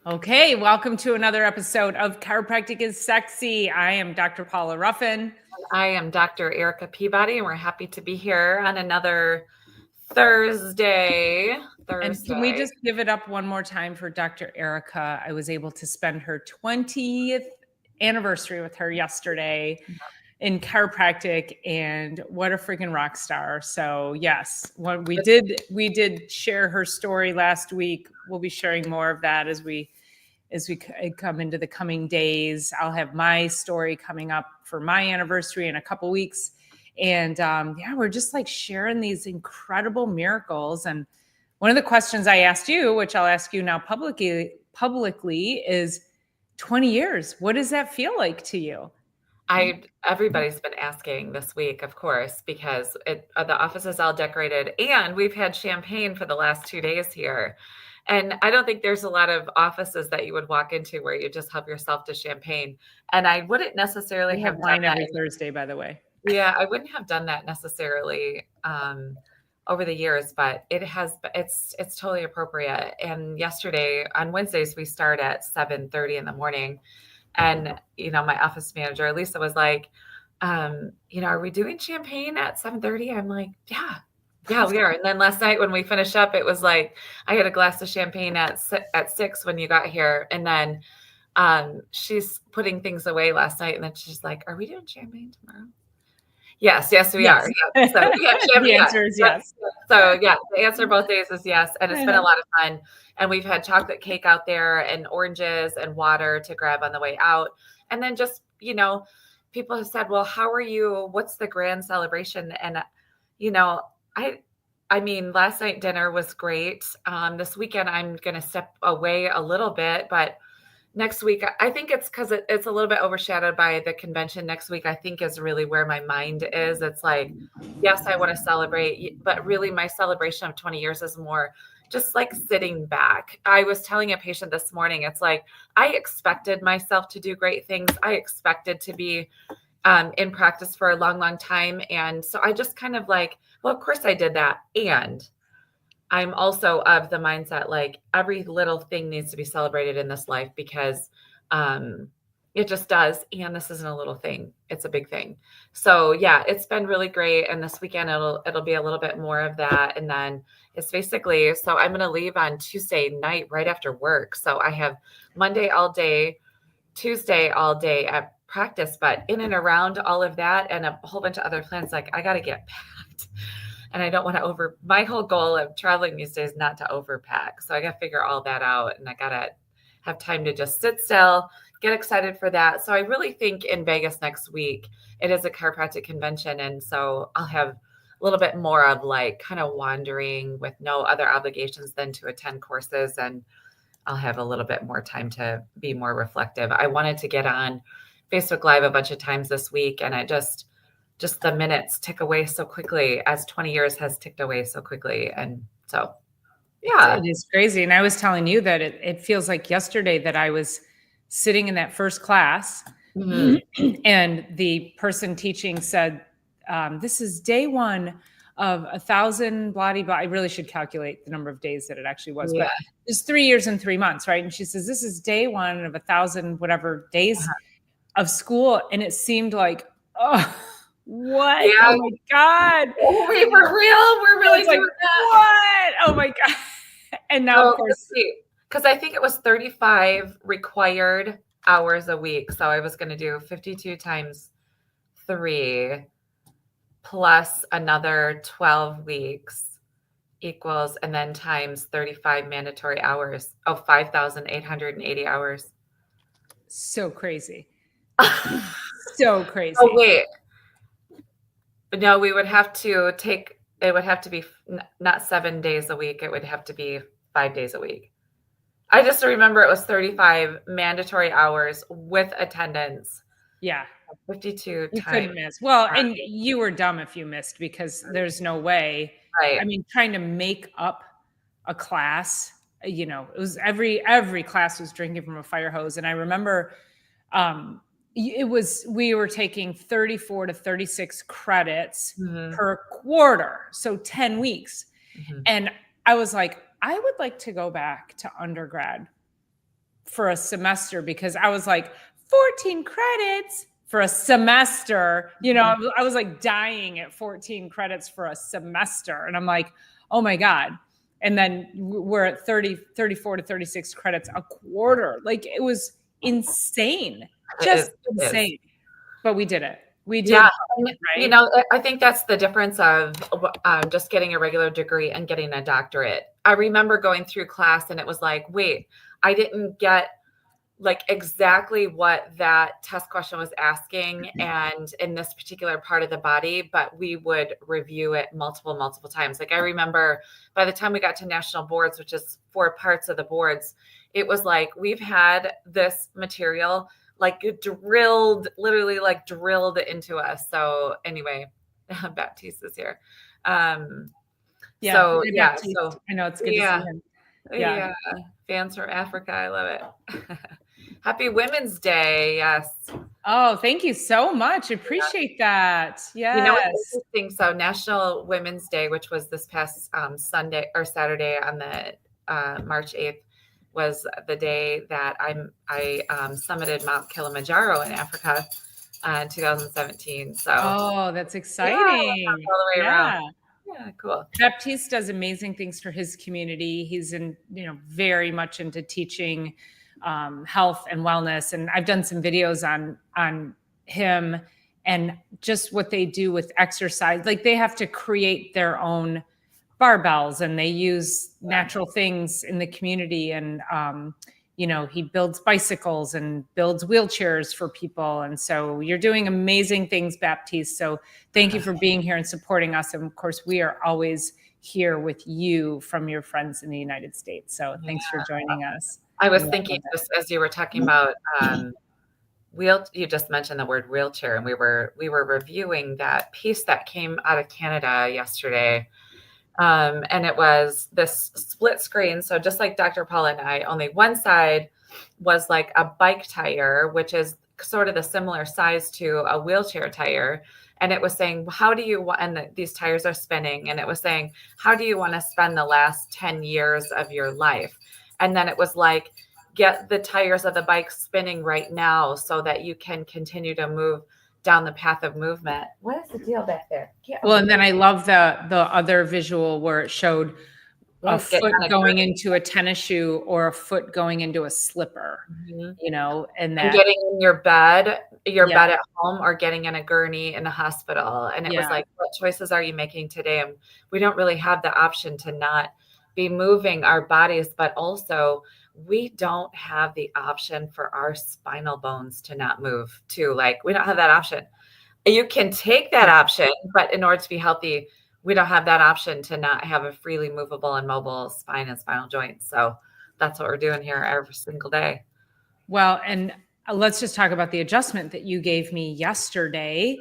Okay, welcome to another episode of Chiropractic is Sexy. I am Dr. Paula Ruffin. I am Dr. Erica Peabody, and we're happy to be here on another Thursday. And can we just give it up one more time for Dr. Erica? I was able to spend her 20th anniversary with her yesterday in chiropractic, and what a freaking rock star. So yes, what we did share her story last week. We'll be sharing more of that as we come into the coming days. I'll have my story coming up for my anniversary in a couple weeks. And we're just like sharing these incredible miracles. And one of the questions I asked you, which I'll ask you now publicly is 20 years. What does that feel like to you? Everybody's been asking this week, of course, because the office is all decorated, and we've had champagne for the last 2 days here. And I don't think there's a lot of offices that you would walk into where you just help yourself to champagne. And I wouldn't necessarily have wine every Thursday, by the way. Yeah, I wouldn't have done that necessarily over the years, but it's totally appropriate. And yesterday on Wednesdays, we start at 7:30 in the morning. And, my office manager, Lisa, was like, are we doing champagne at 7:30? I'm like, yeah, we are. And then last night when we finished up, it was like, I had a glass of champagne at 6 when you got here. And then she's putting things away last night. And then she's like, are we doing champagne tomorrow? Yes, we are. Yeah. So the answer is yes. So yeah, the answer both days is yes. And it's been a lot of fun. And we've had chocolate cake out there and oranges and water to grab on the way out. And then just, people have said, well, what's the grand celebration? And, I mean, last night dinner was great. This weekend, I'm going to step away a little bit, but next week, I think it's because it's a little bit overshadowed by the convention. Next week, I think, is really where my mind is. It's like, yes, I want to celebrate, but really my celebration of 20 years is more just like sitting back. I was telling a patient this morning, it's like, I expected myself to do great things. I expected to be in practice for a long, long time. And so I just kind of like, well, of course I did that. And I'm also of the mindset, like every little thing needs to be celebrated in this life because it just does. And this isn't a little thing. It's a big thing. So yeah, it's been really great. And this weekend, it'll be a little bit more of that. And then it's basically, so I'm going to leave on Tuesday night right after work. So I have Monday all day, Tuesday all day at practice, but in and around all of that and a whole bunch of other plans, like I got to get packed. And I don't want to my whole goal of traveling these days is not to overpack. So I got to figure all that out, and I got to have time to just sit still, get excited for that. So I really think in Vegas next week, it is a chiropractic convention. And so I'll have a little bit more of like kind of wandering with no other obligations than to attend courses. And I'll have a little bit more time to be more reflective. I wanted to get on Facebook Live a bunch of times this week, and I just the minutes tick away so quickly as 20 years has ticked away so quickly. And so, yeah. It is crazy. And I was telling you that it feels like yesterday that I was sitting in that first class and the person teaching said, this is day one of 1,000 blah, blah. I really should calculate the number of days that it actually was, but it's 3 years and 3 months, right? And she says, this is day one of 1,000 whatever days of school. And it seemed like, oh, what? Yeah. Oh my God. We were real. We're really doing that. What? Oh my God. And now, of course, because I think it was 35 required hours a week. So I was going to do 52 times 3 plus another 12 weeks equals, and then times 35 mandatory hours of 5,880 hours. So crazy. So crazy. Oh, wait. No, we would have to it would have to be not 7 days a week. It would have to be 5 days a week. I just remember it was 35 mandatory hours with attendance. Yeah. 52 you times. Couldn't miss. Well, and you were dumb if you missed because there's no way. Right. I mean, trying to make up a class, it was every class was drinking from a fire hose. And I remember, we were taking 34 to 36 credits per quarter. So 10 weeks. And I was like, I would like to go back to undergrad for a semester, because I was like, 14 credits for a semester. I was like dying at 14 credits for a semester. And I'm like, oh my God. And then we're at 34 to 36 credits a quarter. Like, it was insane, just insane. But we did it. We did. Yeah. Right. I think that's the difference of just getting a regular degree and getting a doctorate. I remember going through class and it was like, wait, I didn't get like exactly what that test question was asking and in this particular part of the body, but we would review it multiple times. Like, I remember by the time we got to national boards, which is 4 parts of the boards, it was like, we've had this material like literally like drilled into us. So anyway, Baptiste is here. Yeah. So yeah, Baptiste. so I know, it's good to see him. Yeah. Fans from Africa. I love it. Happy Women's Day. Yes. Oh, thank you so much. Appreciate that. Yes. It's interesting. So National Women's Day, which was this past Sunday or Saturday on the March 8th, was the day that I summited Mount Kilimanjaro in Africa in 2017. So that's exciting. all the way around. Yeah, cool. Baptiste does amazing things for his community. He's very much into teaching health and wellness. And I've done some videos on him and just what they do with exercise. Like, they have to create their own barbells and they use natural things in the community. And, he builds bicycles and builds wheelchairs for people. And so you're doing amazing things, Baptiste. So thank you for being here and supporting us. And of course, we are always here with you from your friends in the United States. So thanks for joining us. I was thinking, just as you were talking about you just mentioned the word wheelchair, and we were reviewing that piece that came out of Canada yesterday. And it was this split screen. So just like Dr. Paula and I, only one side was like a bike tire, which is sort of the similar size to a wheelchair tire. And it was saying, these tires are spinning. And it was saying, how do you want to spend the last 10 years of your life? And then it was like, get the tires of the bike spinning right now so that you can continue to move down the path of movement. What is the deal back there? Well, and then I love the other visual where it showed a foot going into a tennis shoe or a foot going into a slipper, and getting in your bed at home or getting in a gurney in a hospital. And it was like, what choices are you making today? And we don't really have the option to not be moving our bodies, but also we don't have the option for our spinal bones to not move too. Like, we don't have that option. You can take that option, but in order to be healthy, we don't have that option to not have a freely movable and mobile spine and spinal joints. So that's what we're doing here every single day. Well, and let's just talk about the adjustment that you gave me yesterday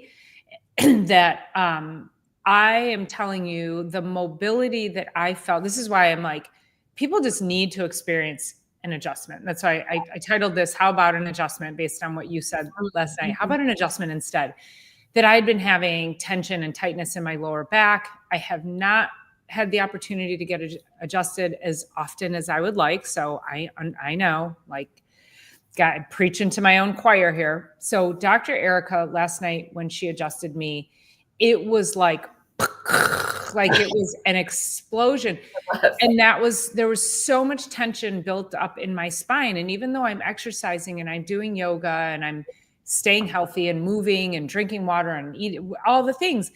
that I am telling you, the mobility that I felt, this is why I'm like, people just need to experience an adjustment. That's why I titled this, How About an Adjustment, based on what you said last night. How about an adjustment instead? That I had been having tension and tightness in my lower back. I have not had the opportunity to get adjusted as often as I would like. So I know, like, got preaching to my own choir here. So Dr. Erica last night, when she adjusted me, it was like it was an explosion. And there was so much tension built up in my spine. And even though I'm exercising and I'm doing yoga and I'm staying healthy and moving and drinking water and eating all the things,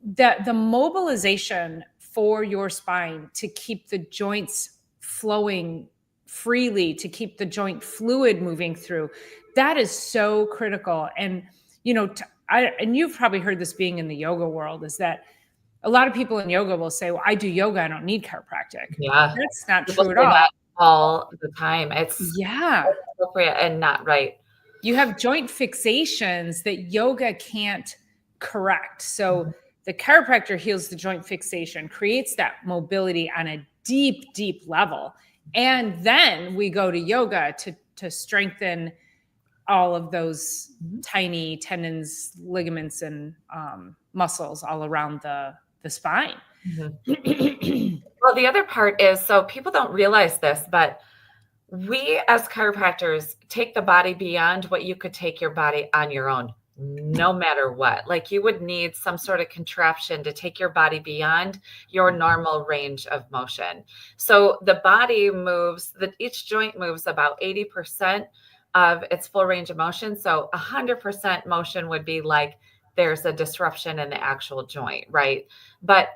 that the mobilization for your spine to keep the joints flowing freely, to keep the joint fluid moving through, that is so critical. And, and you've probably heard this being in the yoga world, is that a lot of people in yoga will say, well, I do yoga, I don't need chiropractic. Yeah. That's not true at all. All the time. It's appropriate and not right. You have joint fixations that yoga can't correct. So the chiropractor heals the joint fixation, creates that mobility on a deep, deep level. And then we go to yoga to strengthen all of those tiny tendons, ligaments, and muscles all around the spine. Well, the other part is, so people don't realize this, but We as chiropractors take the body beyond what you could take your body on your own, no matter what. Like you would need some sort of contraption to take your body beyond your normal range of motion. So the body moves, that each joint moves about 80% of its full range of motion. So 100% motion would be like there's a disruption in the actual joint, right? But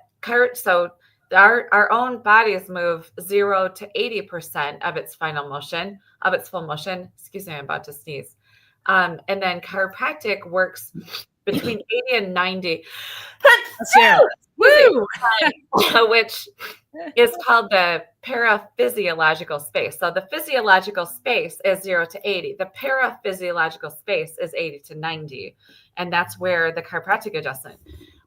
so our own bodies move 0 to 80% of its final motion, of its full motion. Excuse me, I'm about to sneeze. And then chiropractic works between 80 and 90. Yeah. Woo! Which is called the paraphysiological space. So the physiological space is 0 to 80. The paraphysiological space is 80 to 90. And that's where the chiropractic adjustment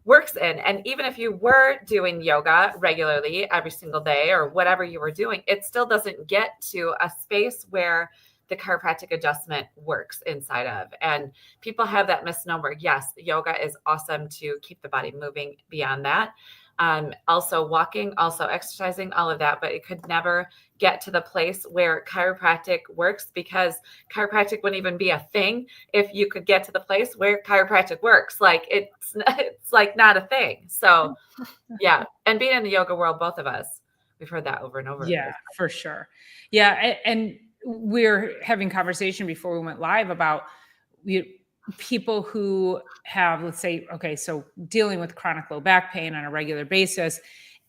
works in. And even if you were doing yoga regularly every single day or whatever you were doing, it still doesn't get to a space where the chiropractic adjustment works inside of. And people have that misnomer. Yes, yoga is awesome to keep the body moving beyond that. Also walking, also exercising, all of that, but it could never get to the place where chiropractic works, because chiropractic wouldn't even be a thing if you could get to the place where chiropractic works. Like it's like not a thing. So yeah. And being in the yoga world, both of us, we've heard that over and over. Yeah, for sure. Yeah. And we're having conversation before we went live about people who have, let's say, okay, so dealing with chronic low back pain on a regular basis,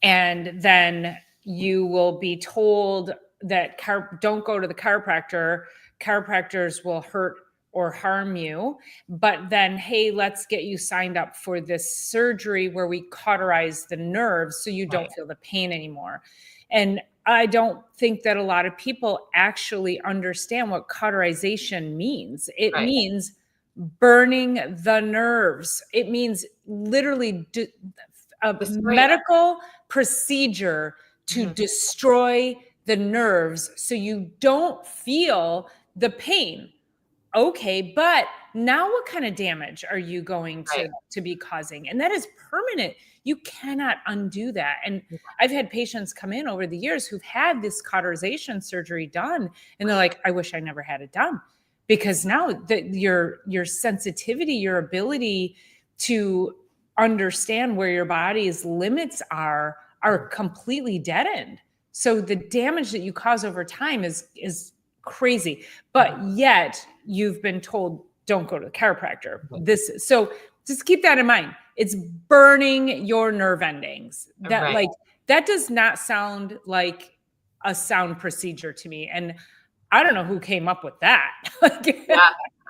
and then you will be told that don't go to the chiropractor. Chiropractors will hurt or harm you, but then, hey, let's get you signed up for this surgery where we cauterize the nerves so you don't feel the pain anymore. And I don't think that a lot of people actually understand what cauterization means. It means burning the nerves. It means literally a medical procedure to destroy the nerves so you don't feel the pain. Okay, but now what kind of damage are you going to be causing? And that is permanent. You cannot undo that. And I've had patients come in over the years who've had this cauterization surgery done, and they're like, I wish I never had it done, because now that your sensitivity, your ability to understand where your body's limits are completely deadened. So the damage that you cause over time is crazy. But yet you've been told, don't go to the chiropractor. So just keep that in mind. It's burning your nerve endings. That that does not sound like a sound procedure to me. And I don't know who came up with that.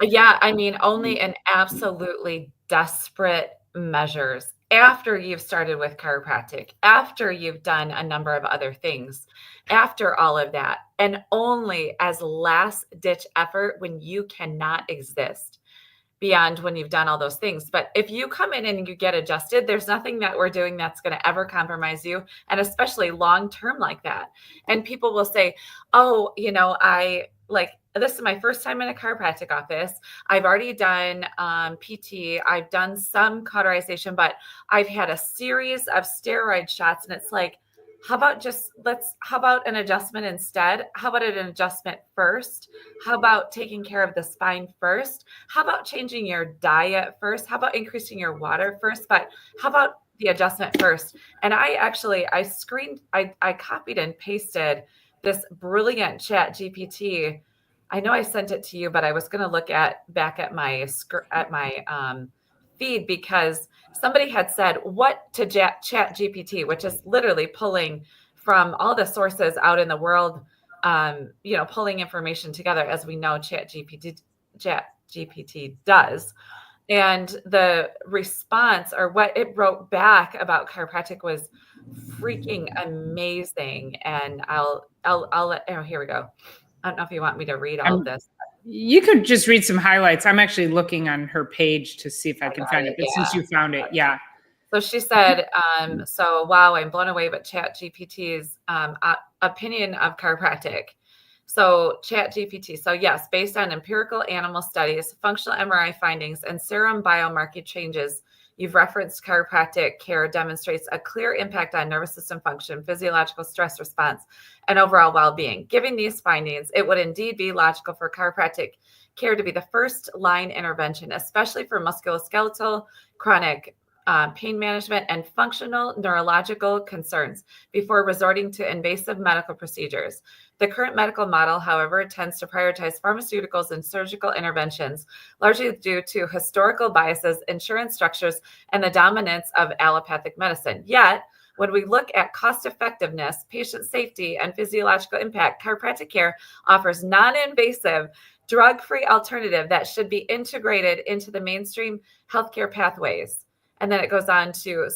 Yeah. I mean, only in absolutely desperate measures, after you've started with chiropractic, after you've done a number of other things, after all of that, and only as last ditch effort when you cannot exist beyond when you've done all those things. But if you come in and you get adjusted, there's nothing that we're doing that's going to ever compromise you, and especially long term like that. And people will say, oh, this is my first time in a chiropractic office. I've already done PT. I've done some cauterization, but I've had a series of steroid shots. And it's like, how about an adjustment instead? How about an adjustment first? How about taking care of the spine first? How about changing your diet first? How about increasing your water first? But how about the adjustment first? And I copied and pasted this brilliant Chat GPT. I know I sent it to you, but I was going to look back at my feed, because somebody had said, what to Chat GPT, which is literally pulling from all the sources out in the world, pulling information together, as we know Chat GPT does. And the response, or what it wrote back about chiropractic, was freaking amazing. And here we go. I don't know if you want me to read all of this. You could just read some highlights. I'm actually looking on her page to see if I can find it. But since you found it, yeah. So she said, so wow, I'm blown away by Chat GPT's opinion of chiropractic. So Chat GPT. So yes, based on empirical animal studies, functional MRI findings, and serum biomarker changes, You've referenced chiropractic care demonstrates a clear impact on nervous system function, physiological stress response, and overall well-being. Given these findings, it would indeed be logical for chiropractic care to be the first line intervention, especially for musculoskeletal, chronic pain management, and functional neurological concerns before resorting to invasive medical procedures. The current medical model, however, tends to prioritize pharmaceuticals and surgical interventions, largely due to historical biases, insurance structures, and the dominance of allopathic medicine. Yet, when we look at cost effectiveness, patient safety, and physiological impact, chiropractic care offers non-invasive, drug-free alternative that should be integrated into the mainstream healthcare pathways. And then it goes on to,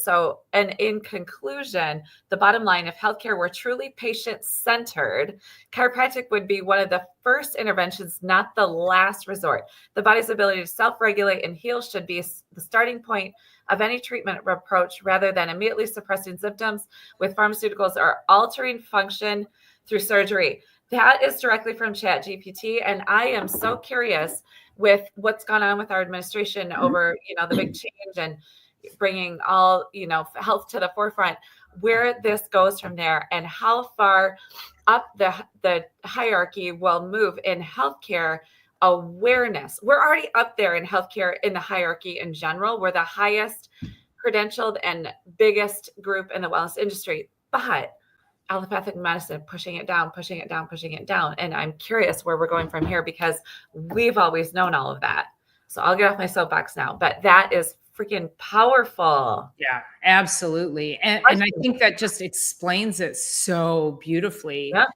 and in conclusion, the bottom line, if healthcare were truly patient-centered, chiropractic would be one of the first interventions, not the last resort. The body's ability to self-regulate and heal should be the starting point of any treatment approach, rather than immediately suppressing symptoms with pharmaceuticals or altering function through surgery. That is directly from ChatGPT, and I am so curious with what's gone on with our administration over, the big change and bringing all, health to the forefront, where this goes from there and how far up the hierarchy will move in healthcare awareness. We're already up there in healthcare in the hierarchy in general. We're the highest credentialed and biggest group in the wellness industry, but allopathic medicine pushing it down, pushing it down, pushing it down. And I'm curious where we're going from here, because we've always known all of that. So I'll get off my soapbox now, but that is freaking powerful. Yeah, absolutely. And I think that just explains it so beautifully. Yep.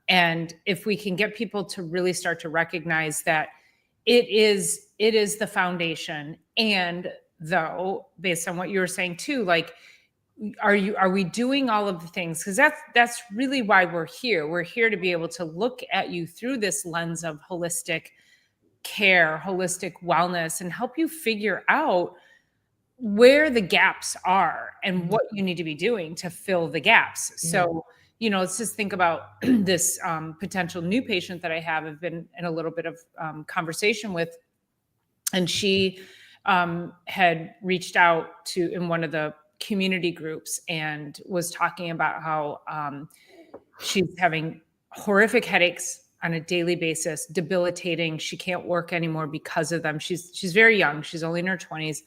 And if we can get people to really start to recognize that it is the foundation. And though, based on what you were saying too, like, are we doing all of the things? Because that's really why we're here. We're here to be able to look at you through this lens of holistic care, holistic wellness, and help you figure out where the gaps are and what you need to be doing to fill the gaps. So, let's just think about this potential new patient that I have. I've been in a little bit of conversation with, and she had reached out to in one of the community groups and was talking about how she's having horrific headaches on a daily basis, debilitating. She can't work anymore because of them. She's very young. She's only in her 20s.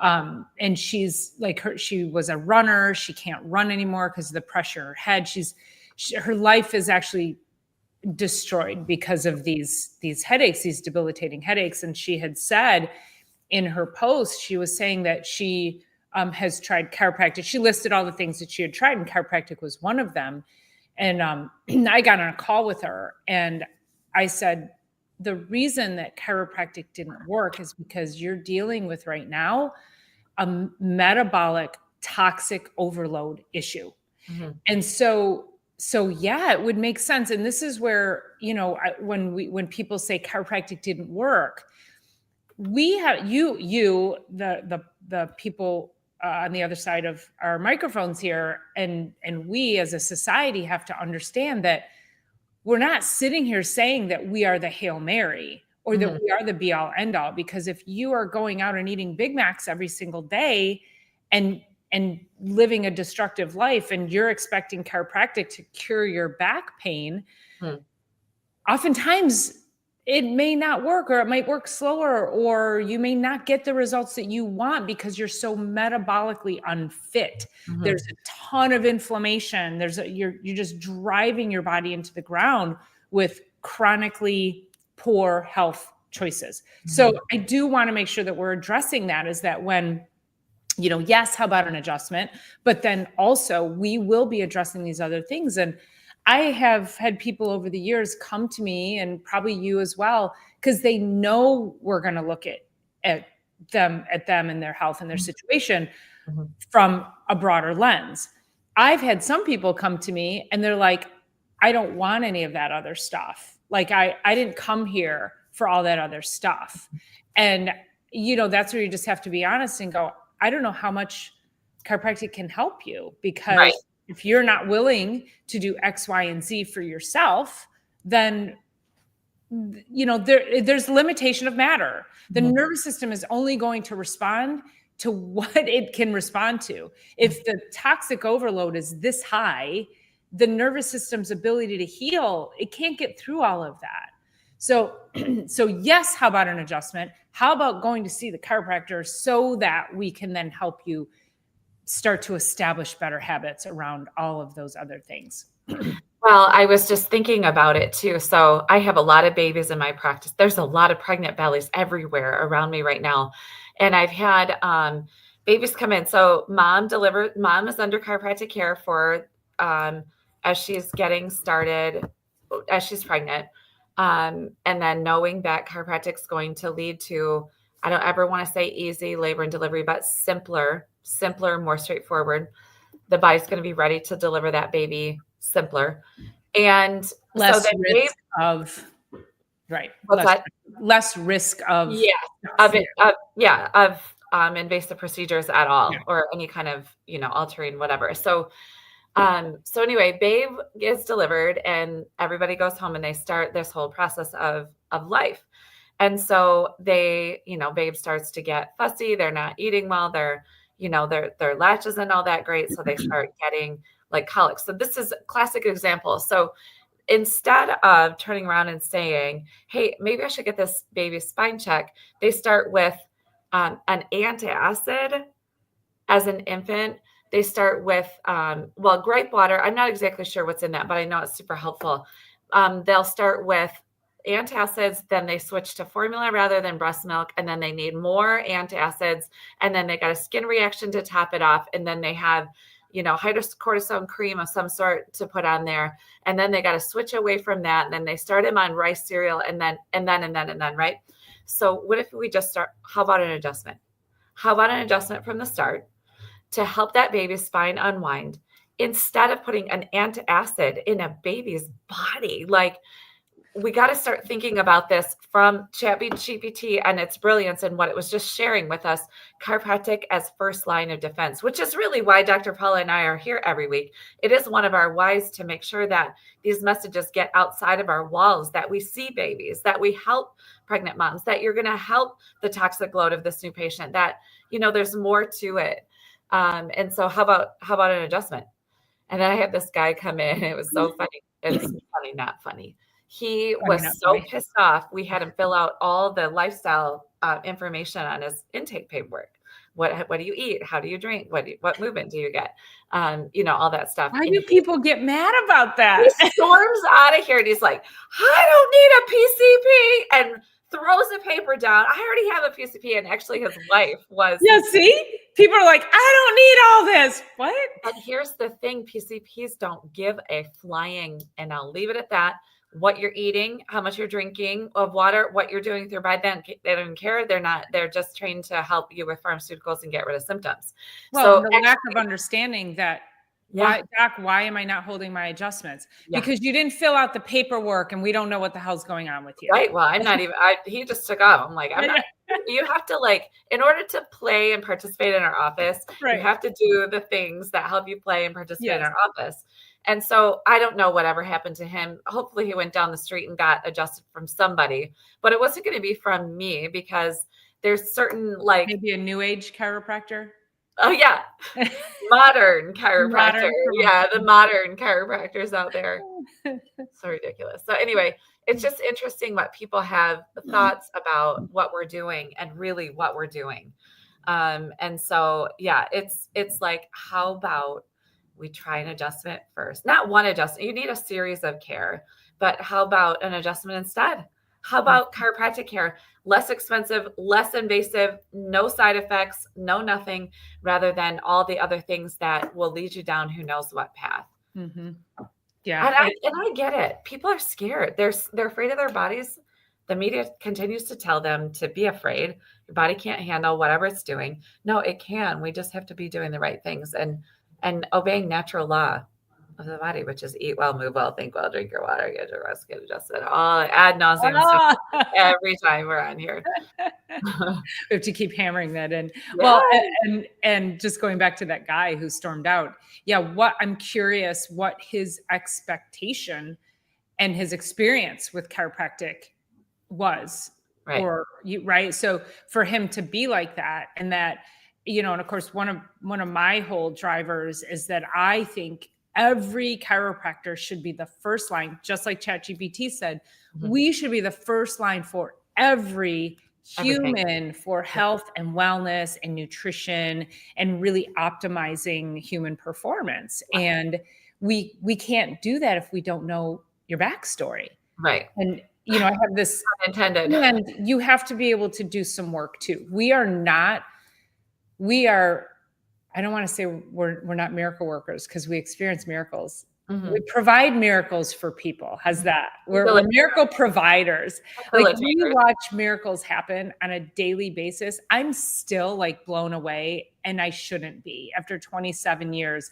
And she's like, she was a runner. She can't run anymore because of the pressure in her head. Her life is actually destroyed because of these headaches, these debilitating headaches. And she had said in her post, she was saying that she has tried chiropractic. She listed all the things that she had tried, and chiropractic was one of them. And I got on a call with her, and I said, the reason that chiropractic didn't work is because you're dealing with right now a metabolic toxic overload issue. Mm-hmm. And so yeah, it would make sense. And this is where, when people say chiropractic didn't work, we have the people on the other side of our microphones here, and we as a society have to understand that we're not sitting here saying that we are the Hail Mary or that we are the be all end all, because if you are going out and eating Big Macs every single day and living a destructive life, and you're expecting chiropractic to cure your back pain, oftentimes it may not work, or it might work slower, or you may not get the results that you want because you're so metabolically unfit. Mm-hmm. There's a ton of inflammation. You're just driving your body into the ground with chronically poor health choices. Mm-hmm. So I do want to make sure that we're addressing that, is that when, yes, how about an adjustment? But then also we will be addressing these other things. And I have had people over the years come to me, and probably you as well, because they know we're going to look at them and their health and their situation from a broader lens. I've had some people come to me and they're like, I don't want any of that other stuff. Like I didn't come here for all that other stuff. And, that's where you just have to be honest and go, I don't know how much chiropractic can help you, because if you're not willing to do X, Y, and Z for yourself, then, there's limitation of matter. The nervous system is only going to respond to what it can respond to. If the toxic overload is this high, the nervous system's ability to heal, it can't get through all of that. So, so yes, how about an adjustment? How about going to see the chiropractor so that we can then help you start to establish better habits around all of those other things? Well, I was just thinking about it too. So I have a lot of babies in my practice. There's a lot of pregnant bellies everywhere around me right now. And I've had babies come in. So mom is under chiropractic care for as she's getting started, as she's pregnant. And then knowing that chiropractic is going to lead to, I don't ever want to say easy labor and delivery, but simpler, more straightforward. The body's going to be ready to deliver that baby simpler. And less so then risk of, right. Less risk of, invasive procedures at all, or any kind of, altering whatever. So anyway, Babe gets delivered and everybody goes home and they start this whole process of life. And so they, Babe starts to get fussy. They're not eating well. Their latch isn't all that great. So they start getting like colics. So this is a classic example. So instead of turning around and saying, hey, maybe I should get this baby's spine check, they start with an antacid as an infant. They start with, gripe water. I'm not exactly sure what's in that, but I know it's super helpful. They'll start with antacids, then they switch to formula rather than breast milk, and then they need more antacids, and then they got a skin reaction to top it off, and then they have, hydrocortisone cream of some sort to put on there, and then they got to switch away from that, and then they start him on rice cereal, and then, right? So what if we just start? How about an adjustment? How about an adjustment from the start to help that baby's spine unwind instead of putting an antacid in a baby's body? Like, we got to start thinking about this from ChatGPT and its brilliance and what it was just sharing with us, chiropractic as first line of defense, which is really why Dr. Paula and I are here every week. It is one of our whys to make sure that these messages get outside of our walls, that we see babies, that we help pregnant moms, that you're going to help the toxic load of this new patient, that, there's more to it. And so how about an adjustment? And then I had this guy come in. It was so funny. It's funny, not funny. He was so pissed off. We had him fill out all the lifestyle information on his intake paperwork. What do you eat? How do you drink? What movement do you get? All that stuff. Why do people get mad about that? He storms out of here and he's like, I don't need a PCP, and throws the paper down. I already have a PCP. And actually his wife was. Yeah, see? People are like, I don't need all this. What? And here's the thing. PCPs don't give a flying, and I'll leave it at that, what you're eating, how much you're drinking of water, what you're doing with your body. They don't care. They're just trained to help you with pharmaceuticals and get rid of symptoms. Well, so the lack of understanding that, why am I not holding my adjustments? Yeah. Because you didn't fill out the paperwork and we don't know what the hell's going on with you. Right. Well, I'm not even, he just took off. I'm like, I'm not, you have to, like, in order to play and participate in our office, you have to do the things that help you play and participate in our office. And so I don't know whatever happened to him. Hopefully he went down the street and got adjusted from somebody, but it wasn't going to be from me, because there's certain, like, maybe a new age chiropractor. Oh yeah. Modern chiropractor. The modern chiropractors out there. So ridiculous. So anyway, it's just interesting what people have thoughts about what we're doing and really what we're doing. And so, it's like, how about we try an adjustment first? Not one adjustment. You need a series of care, but how about an adjustment instead? How about chiropractic care? Less expensive, less invasive, no side effects, no nothing, rather than all the other things that will lead you down who knows what path. Mm-hmm. Yeah. And I get it. People are scared. They're afraid of their bodies. The media continues to tell them to be afraid. Your body can't handle whatever it's doing. No, it can. We just have to be doing the right things and obeying natural law of the body, which is eat well, move well, think well, drink your water, get your rest, get adjusted. All ad nauseum every time we're on here. We have to keep hammering that in. Yeah. Well, and just going back to that guy who stormed out. Yeah, I'm curious what his expectation and his experience with chiropractic was. Right. So for him to be like that, and that and of course, one of my whole drivers is that I think every chiropractor should be the first line, just like ChatGPT said. We should be the first line for every Everything. human for health and wellness and nutrition and really optimizing human performance. And we can't do that if we don't know your backstory. Right. And I have this Intended. and you have to be able to do some work too. We are, I don't want to say we're not miracle workers because we experience miracles. We provide miracles for people. How's that? We're miracle providers. Like we watch miracles happen on a daily basis. I'm still like blown away, and I shouldn't be. After 27 years,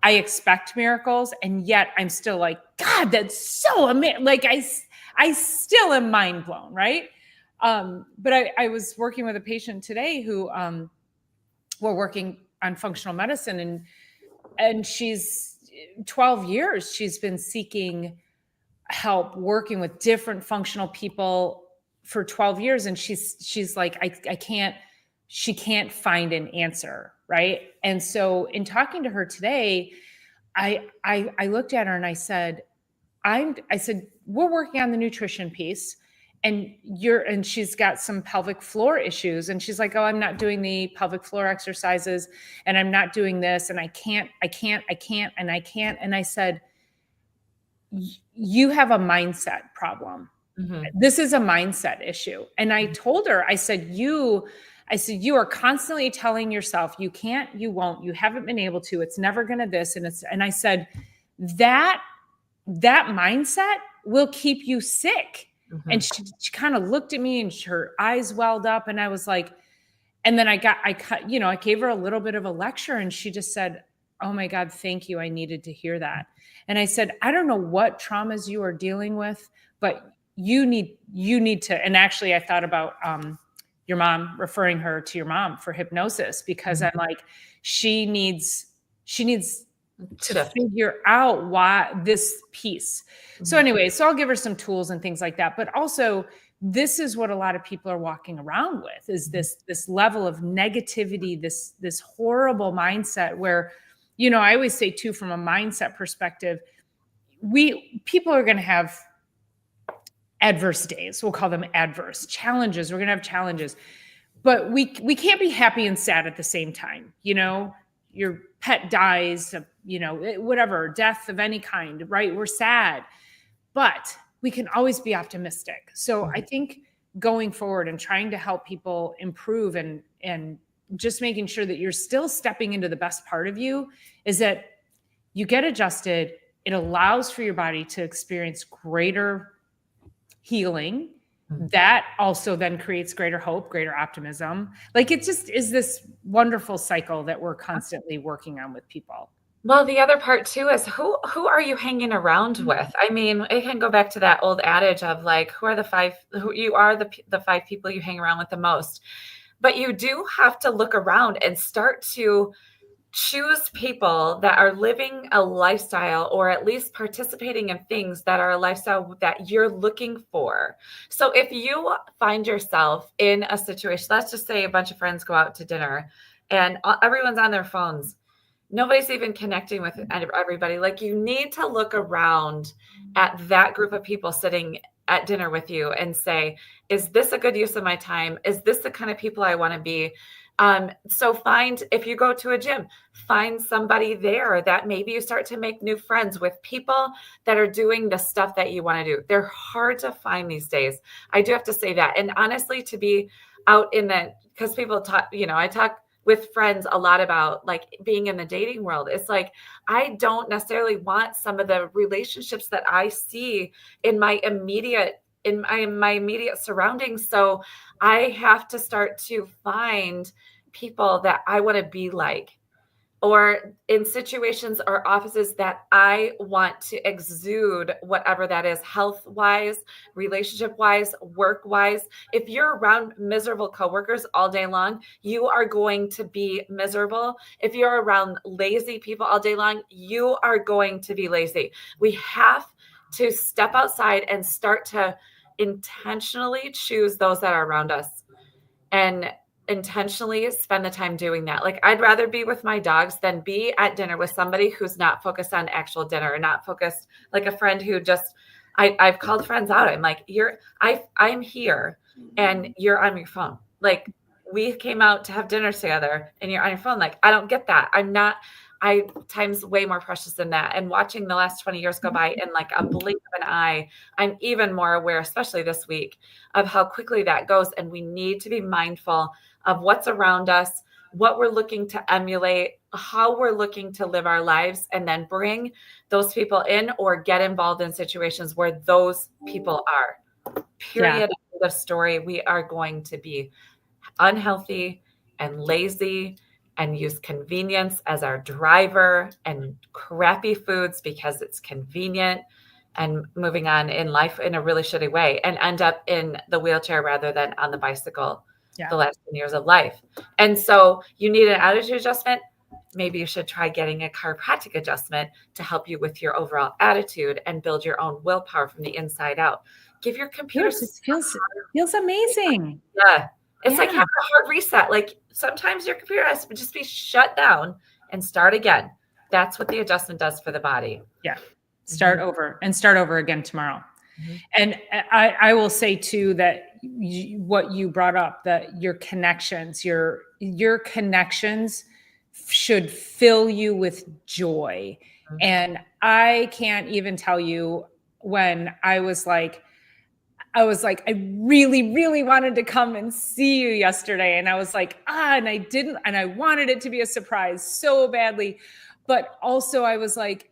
I expect miracles, and yet I'm still like, God, that's so amazing. Like I still am mind blown, right? But I was working with a patient today who we're working on functional medicine, and she's 12 years she's been seeking help working with different functional people for 12 years. And she's like, she can't find an answer. Right. And so in talking to her today, I looked at her and I said, we're working on the nutrition piece, and she's got some pelvic floor issues. And she's like, oh, I'm not doing the pelvic floor exercises, and I'm not doing this. And I can't. And I said, you have a mindset problem. This is a mindset issue. And I told her, I said, you are constantly telling yourself, you can't, you won't, you haven't been able to, it's never going to this. And I said, that mindset will keep you sick. And she kind of looked at me and her eyes welled up, and I was like, and then I gave her a little bit of a lecture, and she just said, oh my God, thank you. I needed to hear that. And I said, I don't know what traumas you are dealing with, but you need to, and actually I thought about, your mom, referring her to your mom for hypnosis, because I'm like, she needs to figure out why this piece. So anyway, so I'll give her some tools and things like that. But also, this is what a lot of people are walking around with, is this level of negativity, this horrible mindset where, I always say too, from a mindset perspective, people are going to have adverse days. We'll call them adverse challenges. We're going to have challenges, but we can't be happy and sad at the same time. Your pet dies, whatever, death of any kind, right? We're sad, but we can always be optimistic. So I think going forward and trying to help people improve and just making sure that you're still stepping into the best part of you is that you get adjusted. It allows for your body to experience greater healing. That also then creates greater hope, greater optimism. Like it just is this wonderful cycle that we're constantly working on with people. Well, the other part too is who are you hanging around with? I mean, it can go back to that old adage of like, who are the 5 people you hang around with the most. But you do have to look around and start to choose people that are living a lifestyle, or at least participating in things that are a lifestyle that you're looking for. So if you find yourself in a situation, let's just say a bunch of friends go out to dinner and everyone's on their phones, nobody's even connecting with everybody. Like, you need to look around at that group of people sitting at dinner with you and say, is this a good use of my time? Is this the kind of people I want to be? So if you go to a gym, find somebody there that maybe you start to make new friends with, people that are doing the stuff that you want to do. They're hard to find these days. I do have to say that. And honestly, to be out because people talk, I talk with friends a lot about like being in the dating world. It's like, I don't necessarily want some of the relationships that I see in my immediate surroundings. So I have to start to find people that I want to be like, or in situations or offices that I want to exude whatever that is, health-wise, relationship-wise, work-wise. If you're around miserable coworkers all day long, you are going to be miserable. If you're around lazy people all day long, you are going to be lazy. We have to step outside and start to intentionally choose those that are around us. And intentionally spend the time doing that. Like I'd rather be with my dogs than be at dinner with somebody who's not focused on actual dinner, or not focused, like a friend who just, I've called friends out. I'm like, I'm here and you're on your phone. Like we came out to have dinner together and you're on your phone. Like, I don't get that. Time's way more precious than that. And watching the last 20 years go by in like a blink of an eye, I'm even more aware, especially this week, of how quickly that goes. And we need to be mindful of what's around us, what we're looking to emulate, how we're looking to live our lives, and then bring those people in or get involved in situations where those people are. Period. End of story. We are going to be unhealthy and lazy and use convenience as our driver and crappy foods because it's convenient, and moving on in life in a really shitty way, and end up in the wheelchair rather than on the bicycle the last 10 years of life. And so you need an attitude adjustment. Maybe you should try getting a chiropractic adjustment to help you with your overall attitude and build your own willpower from the inside out. Give your computer. It feels amazing. Yeah. It's like having a hard reset. Like sometimes your computer has to just be shut down and start again. That's what the adjustment does for the body. Yeah. Start over again tomorrow. Mm-hmm. And I will say too, that what you brought up, that your connections should fill you with joy. Mm-hmm. And I can't even tell you when I was like, I really, really wanted to come and see you yesterday. And I was like, and I didn't, and I wanted it to be a surprise so badly. But also I was like,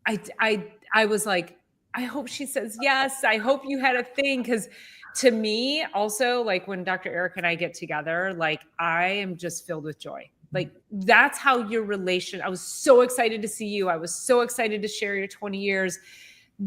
I was like, I hope she says yes. I hope you had a thing. Cause to me also, like when Dr. Erica and I get together, like I am just filled with joy. Like that's how your relation, I was so excited to see you. I was so excited to share your 20 years.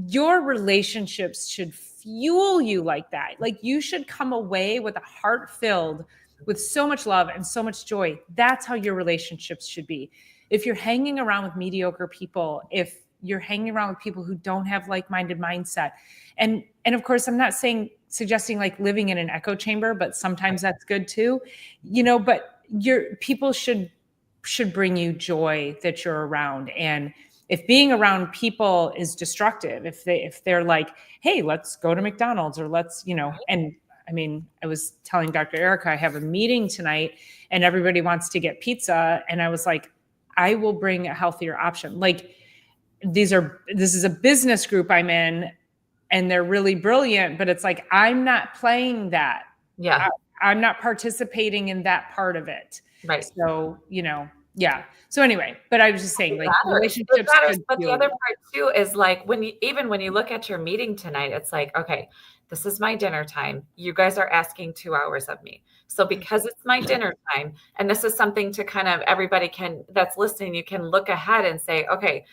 Your relationships should fuel you like that. Like you should come away with a heart filled with so much love and so much joy. That's how your relationships should be. If you're hanging around with mediocre people, if you're hanging around with people who don't have like-minded mindset, and of course, I'm not suggesting like living in an echo chamber, but sometimes that's good too, but your people should bring you joy that you're around. And if being around people is destructive, if they're like, hey, let's go to McDonald's, or let's, and I mean, I was telling Dr. Erica, I have a meeting tonight and everybody wants to get pizza. And I was like, I will bring a healthier option. Like this is a business group I'm in and they're really brilliant, but it's like, I'm not playing that. Yeah. I'm not participating in that part of it. Right. So, yeah. So anyway, but I was just saying, like relationships. But the other part too is like when you look at your meeting tonight, it's like, okay, this is my dinner time. You guys are asking 2 hours of me. So because it's my dinner time, and this is something to kind of everybody that's listening, you can look ahead and say, okay,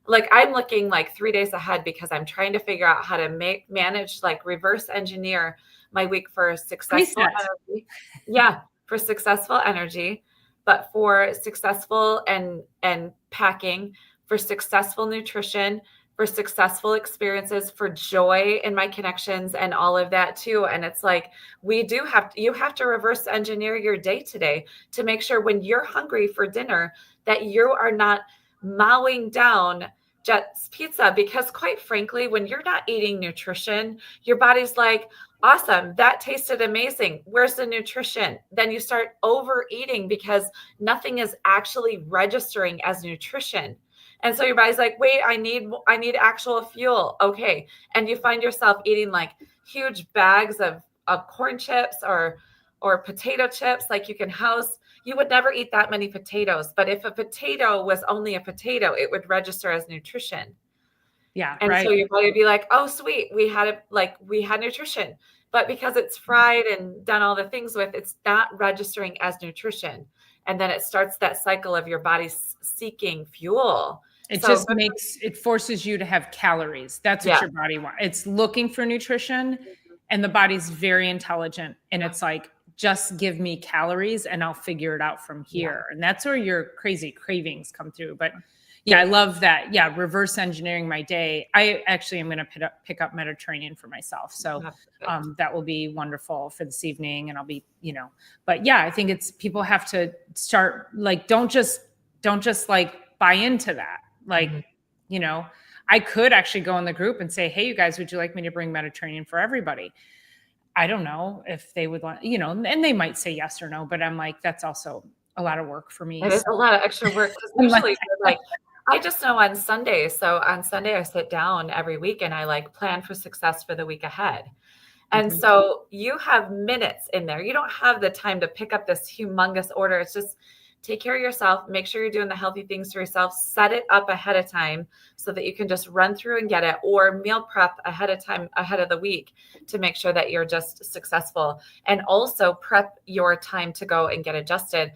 like I'm looking like 3 days ahead because I'm trying to figure out how to manage, like reverse engineer my week for successful energy. Yeah, for successful energy, but for successful and packing, for successful nutrition, for successful experiences, for joy in my connections and all of that too. And it's like, you have to reverse engineer your day today to make sure when you're hungry for dinner that you are not mowing down just pizza, because quite frankly, when you're not eating nutrition, your body's like, awesome, that tasted amazing. Where's the nutrition? Then you start overeating because nothing is actually registering as nutrition. And so your body's like, wait, I need actual fuel. Okay. And you find yourself eating like huge bags of corn chips or potato chips. Like you would never eat that many potatoes, but if a potato was only a potato, it would register as nutrition. Yeah. And so your body would be like, oh, sweet. We had nutrition, but because it's fried and done all the things with, it's not registering as nutrition. And then it starts that cycle of your body seeking fuel. It forces you to have calories. That's what your body wants. It's looking for nutrition, and the body's very intelligent. And it's like, just give me calories and I'll figure it out from here. And that's where your crazy cravings come through. But Yeah, I love that. Yeah, reverse engineering my day. I actually am going to pick up Mediterranean for myself. So that will be wonderful for this evening. And I'll be, but yeah, I think it's people have to start like, don't just like buy into that. Like, I could actually go in the group and say, hey, you guys, would you like me to bring Mediterranean for everybody? I don't know if they would want, and they might say yes or no, but I'm like, that's also a lot of work for me. It is a lot of extra work because usually like I just know on Sunday. So on Sunday I sit down every week and I like plan for success for the week ahead. And so you have minutes in there. You don't have the time to pick up this humongous order. It's just take care of yourself, make sure you're doing the healthy things for yourself, set it up ahead of time so that you can just run through and get it, or meal prep ahead of time, ahead of the week, to make sure that you're just successful. And also prep your time to go and get adjusted.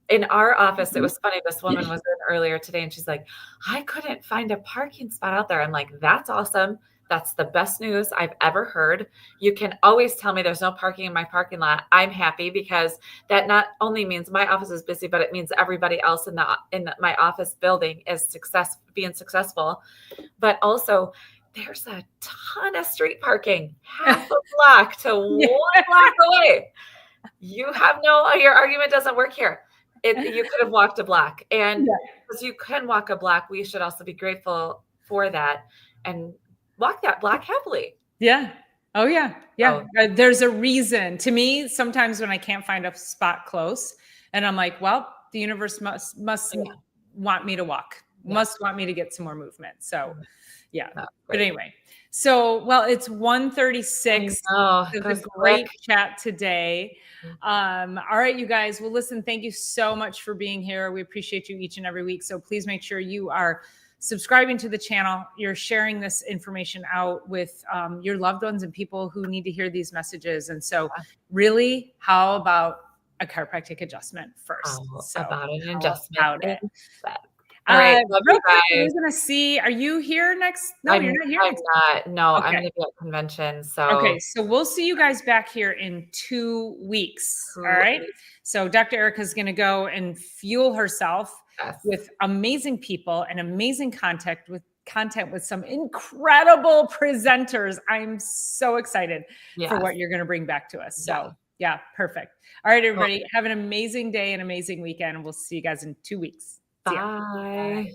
In our office, it was funny. This woman was in earlier today and she's like, I couldn't find a parking spot out there. I'm like, that's awesome. That's the best news I've ever heard. You can always tell me there's no parking in my parking lot. I'm happy because that not only means my office is busy, but it means everybody else in my office building is being successful. But also there's a ton of street parking, half a block to 1 block away. Your argument doesn't work here. You could have walked a block, and because you can walk a block, we should also be grateful for that and walk that block happily. Yeah. Oh yeah. Yeah. There's a reason. To me, sometimes when I can't find a spot close and I'm like, well, the universe must want me to walk, must want me to get some more movement. So yeah. But anyway, so, well, it's 1:36. It was a great chat today. All right, you guys. Well, listen, thank you so much for being here. We appreciate you each and every week. So please make sure you are subscribing to the channel. You're sharing this information out with your loved ones and people who need to hear these messages. And so really, how about a chiropractic adjustment first? About an adjustment. All right, real quick, we're gonna see. Are you here next? No, you're not here. I'm not. No, I'm gonna be at convention. So so we'll see you guys back here in 2 weeks. All right. So Dr. Erica's gonna go and fuel herself with amazing people and amazing content with some incredible presenters. I'm so excited for what you're gonna bring back to us. So yeah, perfect. All right, everybody, have an amazing day and amazing weekend, and we'll see you guys in 2 weeks. Bye.